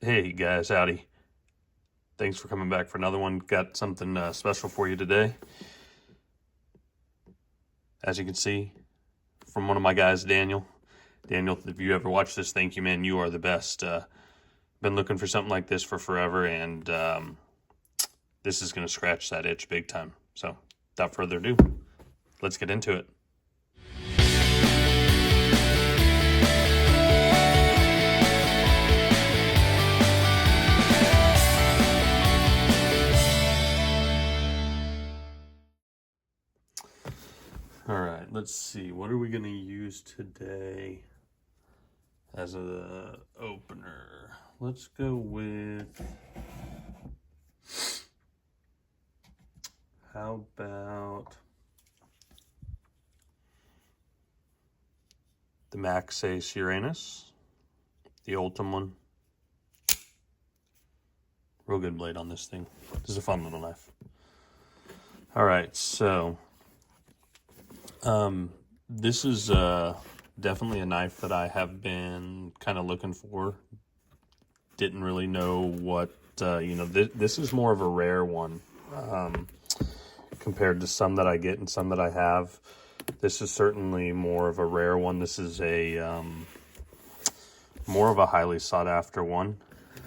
Hey guys, howdy. Thanks for coming back for another one. Got something special for you today. As you can see from one of my guys, Daniel. Daniel, if you ever watch this, thank you, man. You are the best. Been looking for something like this for forever, and this is going to scratch that itch big time. So, without further ado, let's get into it. All right, let's see. What are we going to use today as a opener? Let's go with, how about the Maxace Uranus, the Ultim one. Real good blade on this thing. This is a fun little knife. All right, so this is definitely a knife that I have been kind of looking for. Didn't really know what, this is more of a rare one compared to some that I get and some that I have. This is certainly more of a rare one. This is a more of a highly sought after one.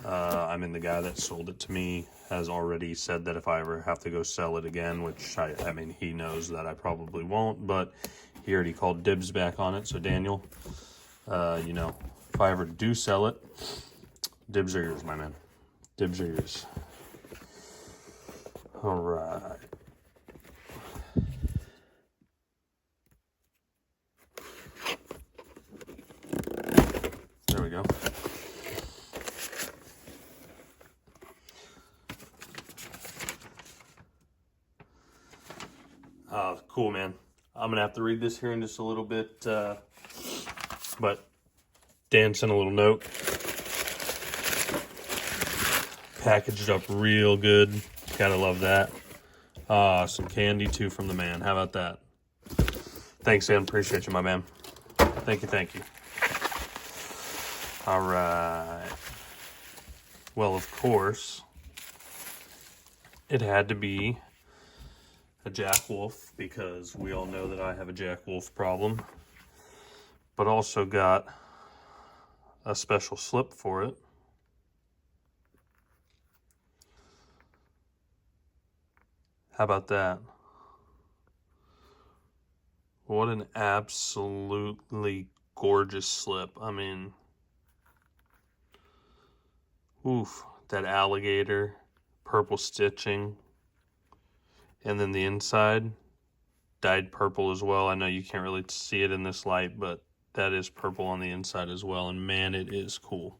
I mean, the guy that sold it to me has already said that if I ever have to go sell it again, which I mean, he knows that I probably won't, but he already called dibs back on it. So Daniel, if I ever do sell it, dibs are yours, my man. Dibs are yours. All right. There we go. Cool, man. I'm going to have to read this here in just a little bit, but Dan sent a little note. Packaged up real good. Gotta love that. Some candy, too, from the man. How about that? Thanks, Dan. Appreciate you, my man. Thank you. All right. Well, of course, it had to be a Jack Wolf, because we all know that I have a Jack Wolf problem, but also got a special slip for it. How about that? What an absolutely gorgeous slip. I mean, oof, that alligator, purple stitching, and then the inside dyed purple as well. I know you can't really see it in this light, but that is purple on the inside as well, and man, it is cool.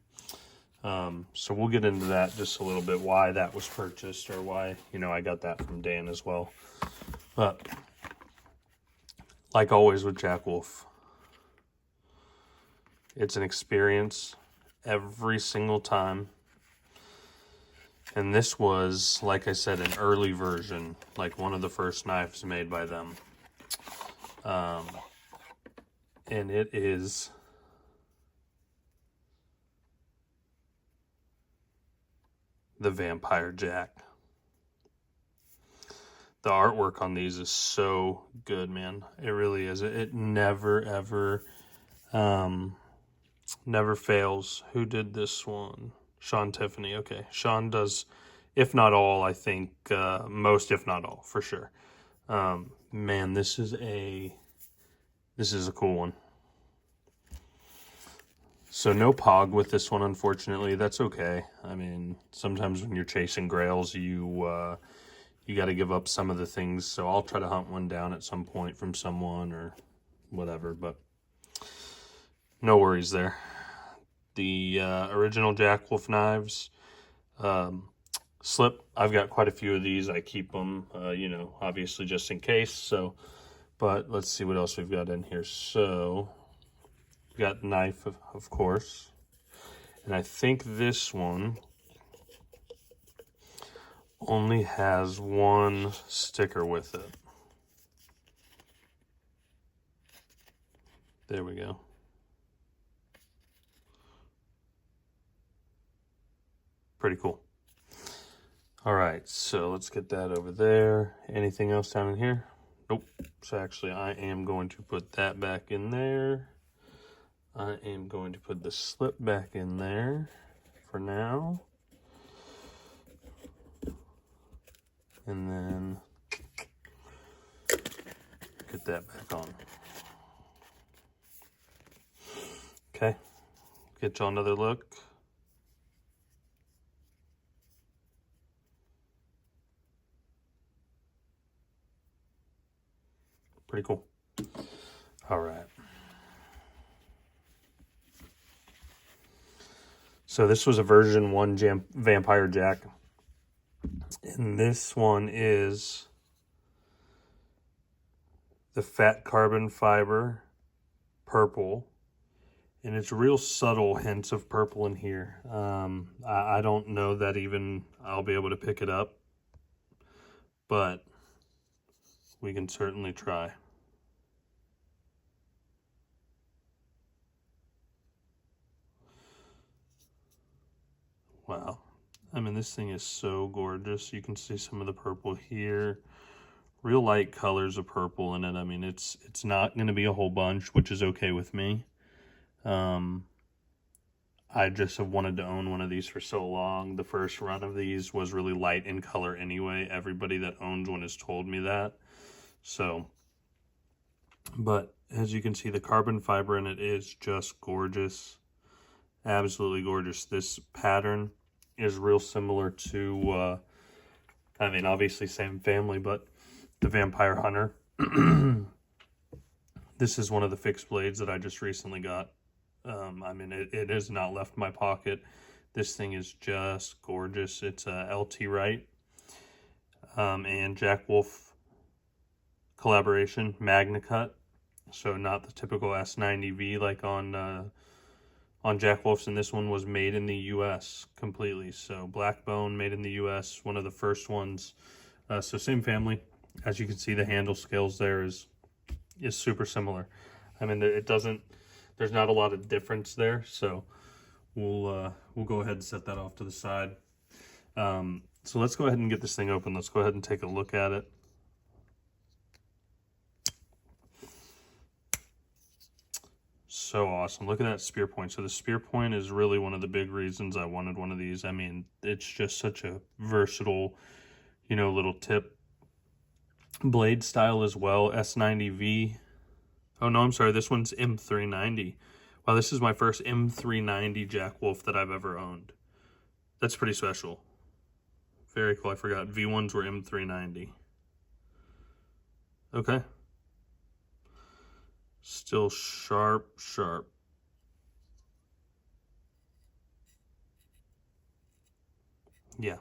So we'll get into that just a little bit, why that was purchased, or why, I got that from Dan as well. But like always with Jack Wolf, it's an experience every single time. And this was, like I said, an early version, like one of the first knives made by them. And it is the Vampire Jack. The artwork on these is so good, man. It really is. It never, ever, never fails. Who did this one? Sean Tiffany. Okay. Sean does, if not all, I think most, if not all, for sure. Man, this is a cool one. So no pog with this one, unfortunately. That's okay. I mean, sometimes when you're chasing grails, you got to give up some of the things. So I'll try to hunt one down at some point from someone or whatever, but no worries there. The original Jack Wolf knives, slip. I've got quite a few of these. I keep them, obviously just in case. So, but let's see what else we've got in here. So, we've got knife, of course, and I think this one only has one sticker with it. There we go. Pretty cool. All right, so let's get that over there. Anything else down in here? Nope. So actually, I am going to put that back in there. I am going to put the slip back in there for now. And then get that back on. Okay, get y'all another look. Pretty cool. All right. So this was a version 1 Vampire Jack. And this one is the fat carbon fiber purple. And it's real subtle hints of purple in here. I don't know that even I'll be able to pick it up. But we can certainly try. Wow. I mean, this thing is so gorgeous. You can see some of the purple here. Real light colors of purple in it. I mean, it's not going to be a whole bunch, which is okay with me. I just have wanted to own one of these for so long. The first run of these was really light in color anyway. Everybody that owns one has told me that. So, but as you can see, the carbon fiber in it is just gorgeous. Absolutely gorgeous. This pattern is real similar to, I mean, obviously same family, but the Vampire Hunter. This is one of the fixed blades that I just recently got. I mean, it has not left my pocket. This thing is just gorgeous. It's a LT Wright and Jack Wolf collaboration, Magna Cut. So not the typical S90V like on Jack Wolf's, and this one was made in the U.S. completely. So black bone, made in the U.S., one of the first ones. So same family. As you can see, the handle scales there is super similar. I mean, there's not a lot of difference there. So we'll go ahead and set that off to the side. So let's go ahead and get this thing open. Let's go ahead and take a look at it. So awesome. Look at that spear point. So the spear point is really one of the big reasons I wanted one of these. I mean, it's just such a versatile, you know, little tip. Blade style as well, S90V. Oh no, I'm sorry, this one's M390. Wow, this is my first M390 Jack Wolf that I've ever owned. That's pretty special. Very cool, I forgot. V1s were M390. Okay. Still sharp. Yeah.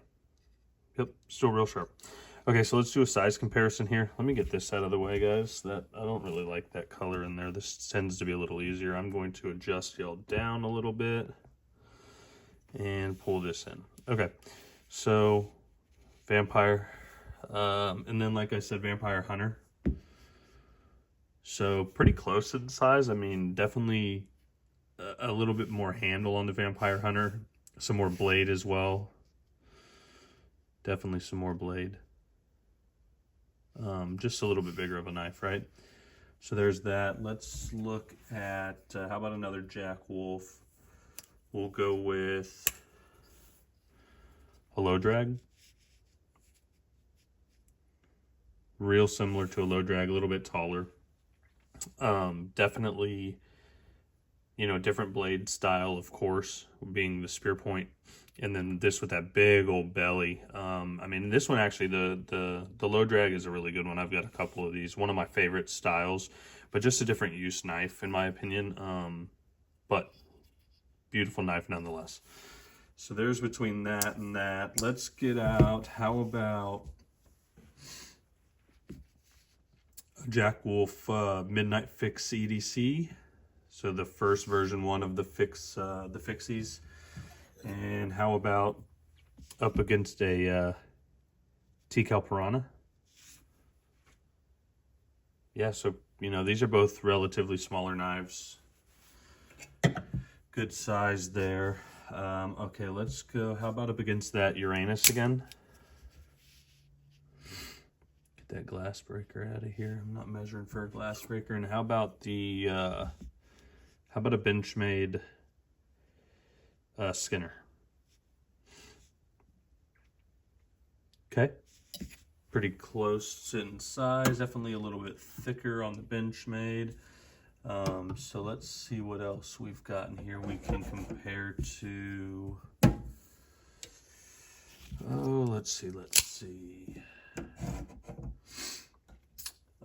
Yep, still real sharp. Okay, so let's do a size comparison here. Let me get this out of the way, guys. I don't really like that color in there. This tends to be a little easier. I'm going to adjust y'all down a little bit and pull this in. Okay, so Vampire, and then like I said, Vampire Hunter. So pretty close to the size. I mean, definitely a little bit more handle on the Vampire Hunter. Some more blade as well. Definitely some more blade. Just a little bit bigger of a knife, right? So there's that. Let's look at, how about another Jack Wolf? We'll go with a low drag. Real similar to a low drag, a little bit taller. Definitely, you know, different blade style, of course, being the spear point. And then this with that big old belly. I mean, this one actually, the low drag is a really good one. I've got a couple of these. One of my favorite styles, but just a different use knife, in my opinion. But beautiful knife nonetheless. So there's between that and that. Let's get out, how about a Jack Wolf Midnight Fix EDC. So the first version 1 of the Fixies. And how about up against a Tikal Piranha? Yeah, so, you know, these are both relatively smaller knives. Good size there. Okay, let's go. How about up against that Uranus again? Get that glass breaker out of here. I'm not measuring for a glass breaker. And how about the, how about a Benchmade Skinner? Okay. Pretty close in size, definitely a little bit thicker on the Benchmade. So let's see what else we've got in here we can compare to. Oh, let's see.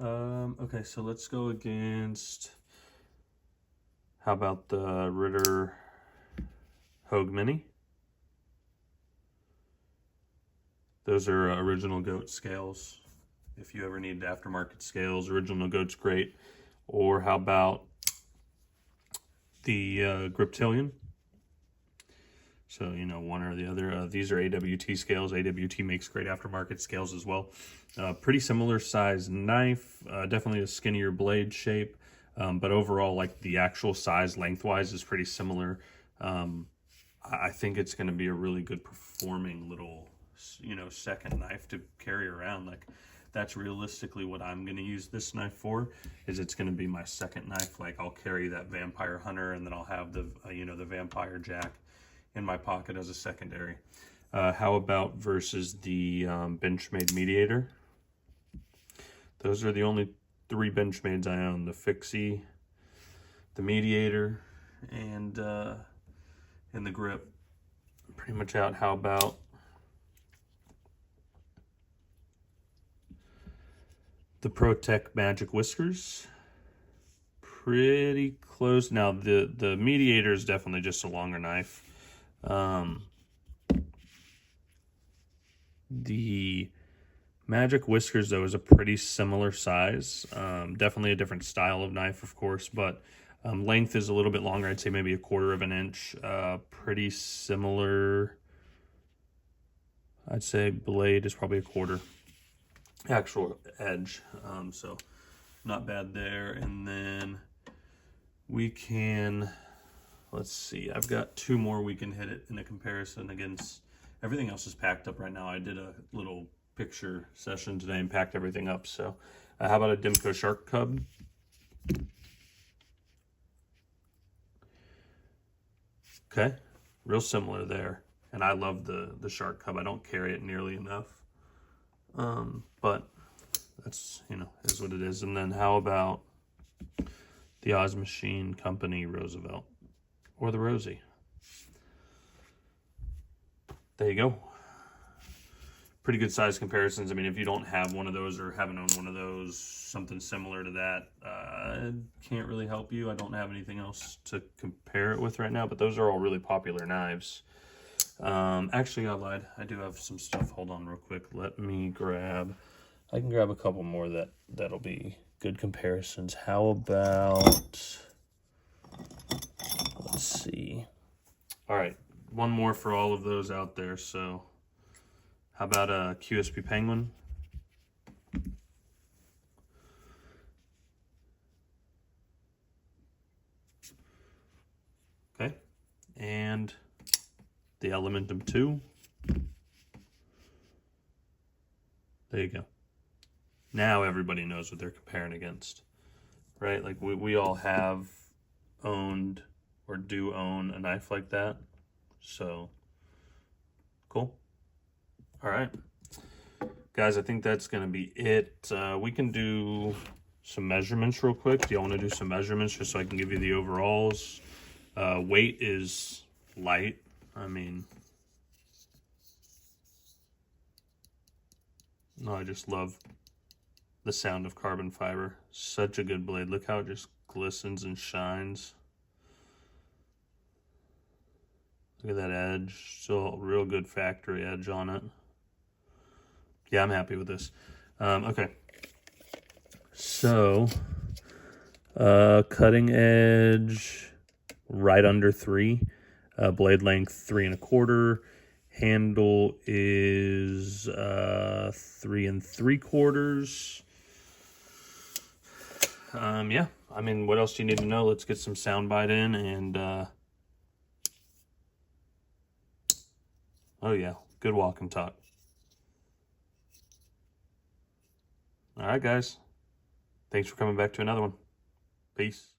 Okay, so let's go against, how about the Ritter Hogue Mini? Those are original goat scales. If you ever need aftermarket scales, original goat's great. Or how about the Griptilian? So, you know, one or the other. These are AWT scales. AWT makes great aftermarket scales as well. Pretty similar size knife, definitely a skinnier blade shape, but overall, like the actual size lengthwise is pretty similar. I think it's going to be a really good performing little, you know, second knife to carry around. Like, that's realistically what I'm going to use this knife for, is it's going to be my second knife. Like, I'll carry that Vampire Hunter, and then I'll have the, you know, the Vampire Jack in my pocket as a secondary. How about versus the Benchmade Mediator? Those are the only 3 Benchmades I own: the Fixie, the Mediator, and the Grip. Pretty much out. How about the ProTech Magic Whiskers? Pretty close. Now the Mediator is definitely just a longer knife. The Magic Whiskers, though, is a pretty similar size. Definitely a different style of knife, of course, but length is a little bit longer. I'd say maybe 1/4 of an inch. Pretty similar. I'd say blade is probably 1/4. Actual edge. So not bad there. And then we can, let's see, I've got 2 more we can hit it in a comparison against. Everything else is packed up right now. I did a little picture session today and packed everything up. So how about a Dimco Shark Cub? Okay, real similar there. And I love the Shark Cub. I don't carry it nearly enough. But that's, you know, is what it is. And then how about the Oz Machine Company Roosevelt, or the Rosie? There you go. Pretty good size comparisons. I mean, if you don't have one of those or haven't owned one of those, something similar to that, can't really help you. I don't have anything else to compare it with right now, but those are all really popular knives. Actually, I lied. I do have some stuff. Hold on real quick. Let me grab, I can grab a couple more that'll be good comparisons. How about, let's see. All right, one more for all of those out there. So how about a QSP Penguin? Okay, and the Elementum 2. There you go. Now everybody knows what they're comparing against, right? Like we all have owned or do own a knife like that. So cool. All right, guys, I think that's going to be it. We can do some measurements real quick. Do you want to do some measurements just so I can give you the overalls? Weight is light. I mean, no, I just love the sound of carbon fiber. Such a good blade. Look how it just glistens and shines. Look at that edge. Still a real good factory edge on it. Yeah, I'm happy with this. Okay. So, cutting edge right under 3. Blade length 3 1/4. Handle is 3 3/4. Yeah, I mean, what else do you need to know? Let's get some soundbite in, and Oh yeah, good walk and talk. All right, guys. Thanks for coming back to another one. Peace.